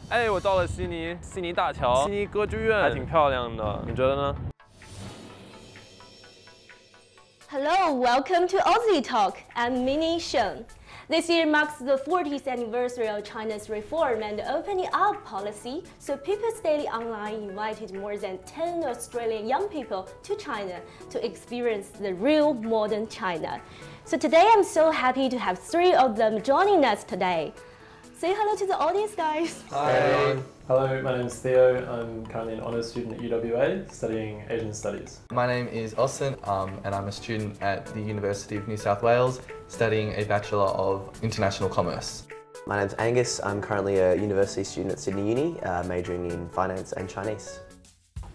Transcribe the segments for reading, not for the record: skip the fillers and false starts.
哎，我到了悉尼，悉尼大桥，悉尼歌剧院还挺漂亮的，你觉得呢？ Hello, welcome to Aussie Talk. I'm Mini Shen. This year marks the 40th anniversary of China's reform and opening up policy, so People's Daily Online invited more than 10 Australian young people to China to experience the real modern China. So today I'm so happy to have 3 of them joining us today. Say hello to the audience, guys. Hi everyone. Hello, my name is Theo. I'm currently an honours student at UWA studying Asian Studies. My name is Austin and I'm a student at the University of New South Wales studying a Bachelor of International Commerce. My name's Angus. I'm currently a university student at Sydney Uni, majoring in finance and Chinese.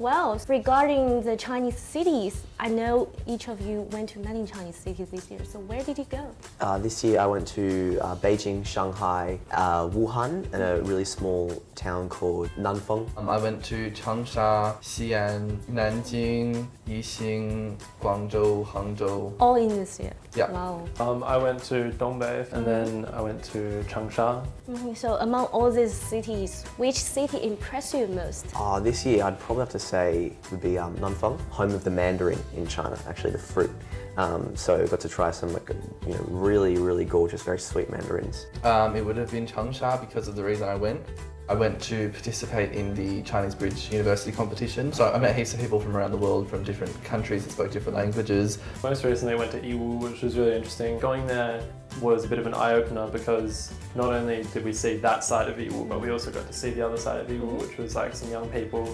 Well, regarding the Chinese cities, I know each of you went to many Chinese cities this year, so where did you go? This year I went to Beijing, Shanghai, Wuhan, and a really small town called Nanfeng. I went to Changsha, Xi'an, Nanjing, Yixing, Guangzhou, Hangzhou. All in this year? Yeah. Wow. I went to Dongbei and then I went to Changsha. So among all these cities, which city impressed you most? This year I'd probably have to say would be Nanfeng, home of the mandarin in China, actually the fruit. So I got to try some really gorgeous, very sweet mandarins. It would have been Changsha because of the reason I went. I went to participate in the Chinese Bridge University competition. So I met heaps of people from around the world from different countries that spoke different languages. Most recently I went to Yiwu, which was really interesting. Going there was a bit of an eye-opener because not only did we see that side of Yiwu, but we also got to see the other side of Yiwu, which was like some young people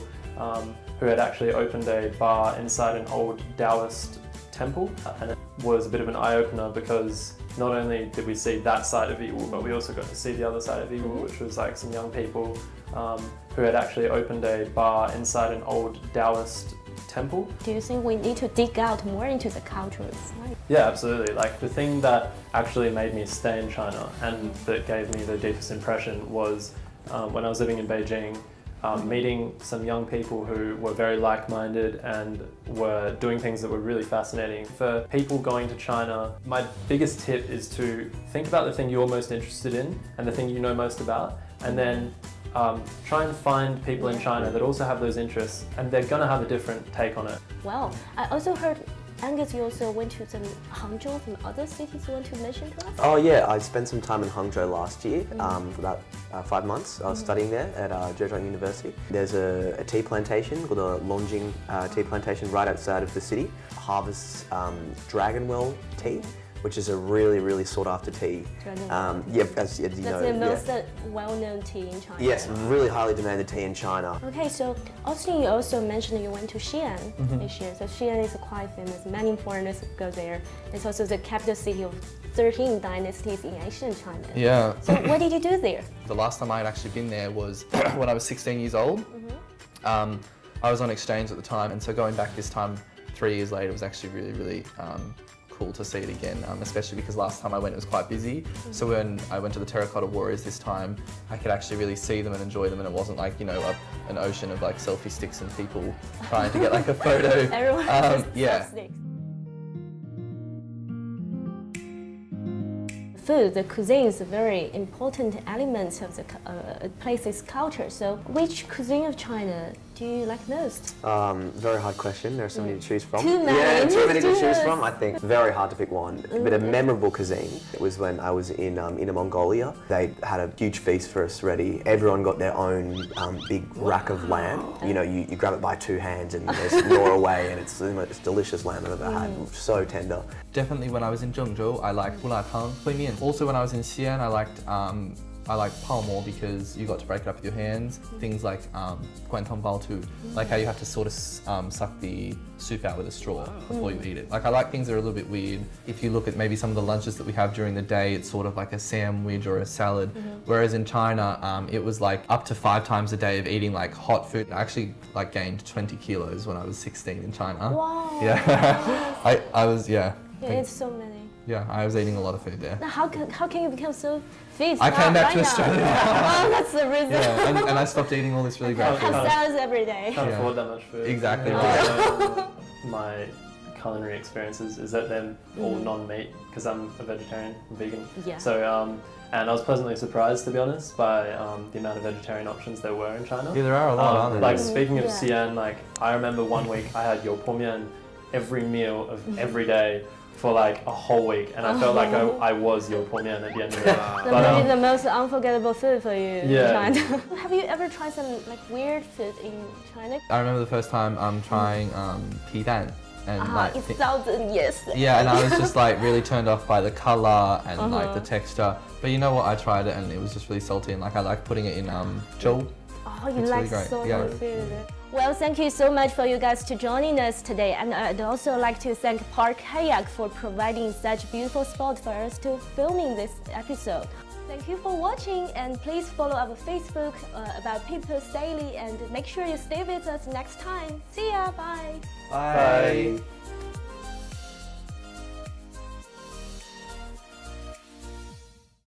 who had actually opened a bar inside an old Taoist temple, and it was a bit of an eye-opener because not only did we see that side of Yiwu, but we also got to see the other side of Yiwu, which was like some young people who had actually opened a bar inside an old Taoist temple. Do you think we need to dig out more into the cultural side? Yeah, absolutely. Like the thing that actually made me stay in China and that gave me the deepest impression was when I was living in Beijing, meeting some young people who were very like-minded and were doing things that were really fascinating. For people going to China, my biggest tip is to think about the thing you're most interested in and the thing you know most about, and then try and find people in China that also have those interests, and they're gonna have a different take on it. Well, I also heard, Angus, you also went to some Hangzhou, some other cities you want to mention to us? Oh yeah, I spent some time in Hangzhou last year for about 5 months. I was studying there at Zhejiang University. There's a tea plantation called the Longjing tea plantation right outside of the city. Harvests dragonwell tea, which is a really sought after tea. Yeah, as you know. That's the most well-known tea in China. Yes, really highly demanded tea in China. Okay, so Austin, you also mentioned you went to Xi'an this year. So Xi'an is quite famous. Many foreigners go there. It's also the capital city of 13 dynasties in ancient China. Yeah. So what did you do there? The last time I had actually been there was when I was 16 years old. I was on exchange at the time, and so going back this time 3 years later was actually really cool to see it again, especially because last time I went it was quite busy. So when I went to the Terracotta Warriors this time, I could actually really see them and enjoy them, and it wasn't like, you know, an ocean of like selfie sticks and people trying to get like a photo. Everyone has yeah. sticks. Food, the cuisine is a very important element of the place's culture. So which cuisine of China do you like most? Very hard question. There are so many to choose from. Too many. Yeah, too many to choose from. I think very hard to pick one. But a memorable cuisine. It was when I was in Inner Mongolia. They had a huge feast for us ready. Everyone got their own big rack of lamb. You know, you grab it by 2 hands and there's gnaw away, and it's the most delicious lamb I've ever had. So tender. Definitely when I was in Zhengzhou, I liked bulatang, hui mian. Also when I was in Xi'an, I liked pao mo because you got to break it up with your hands. Things like guantong bao tu, like how you have to sort of suck the soup out with a straw before you eat it. Like I like things that are a little bit weird. If you look at maybe some of the lunches that we have during the day, it's sort of like a sandwich or a salad. Whereas in China, it was like up to 5 times a day of eating like hot food. I actually like gained 20 kilos when I was 16 in China. Wow. Yeah, I was, yeah. Yeah, it's so many. Yeah, I was eating a lot of food there. Now how can you become so fit? I came back right to Australia. Oh, that's the reason. Yeah, and I stopped eating all this really great food. Have salads every day. Can't afford that much food. Exactly right. My culinary experiences is that they're all non-meat because I'm a vegetarian, vegan. Yeah. So And I was pleasantly surprised, to be honest, by the amount of vegetarian options there were in China. Yeah, there are a lot, aren't there? Like speaking of Yeah. Xi'an, like I remember one week I had your mian every meal of every day for like a whole week, and I felt like I was your mian at the end of it. Maybe the most unforgettable food for you Yeah. in China. Have you ever tried some like weird food in China? I remember the first time trying tea dan. And like, It sounds yes. yeah, and I was just like really turned off by the color and like the texture. But you know what? I tried it and it was just really salty, and like I like putting it in zhou. Oh, you It's like really great, salty yeah. food. Well, thank you so much for you guys to joining us today, and I'd also like to thank Park Kayak for providing such beautiful spot for us to filming this episode. Thank you for watching, and please follow our Facebook about People's Daily, and make sure you stay with us next time. See ya, bye. Bye.